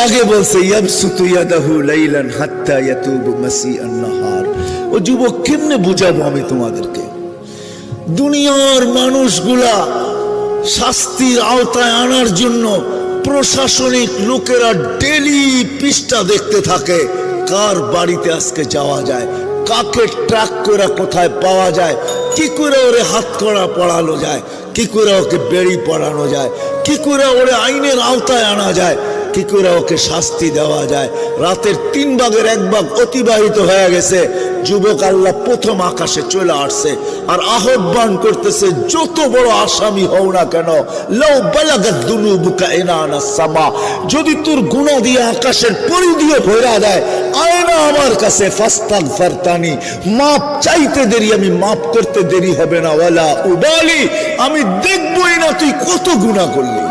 আগে বলছে ইয়াবসুতু ইয়াদাহু লাইলান হাত্তা ইয়াতুবু মাসিআন নাহার। ও যুবক, কেমনে বুঝাবো আমি তোমাদেরকে? দুনিয়ার মানুষগুলা শাস্তির আওতায় আনার জন্য প্রশাসনিক লোকেরা ডেলি পৃষ্ঠা দেখতে থাকে, কার বাড়িতে আজকে যাওয়া যায়, কাকে ট্র্যাক করে কোথায় পাওয়া যায়, কি করে ওরে হাত করা পড়ানো যায়, কি করে ওকে বেড়ি পড়ানো যায়, কি করে ওরে আইনের আওতায় আনা যায়, কি করে ওকে শাস্তি দেওয়া যায়। রাতের 3 ভাগের 1 ভাগ অতিবাহিত হয়ে গেছে, যুবক আল্লাহ প্রথম আকাশে চলে আসছে আর আহ্বান করতেছে, যত বড় আসামি হও না কেন, লাউ বালাগাত দুনুবুকা ইনানা সামা, যদি তোর গুনাহ দিয়ে আকাশের পরিধিও ভরা দেয়, আয় না আমার কাছে, ফাস্তাগফারতানি, মাপ চাইতে দেরি, আমি মাপ করতে দেরি হবে না, ওয়ালা উবালি, আমি দেখবই না তুই কত গুনাহ করলি।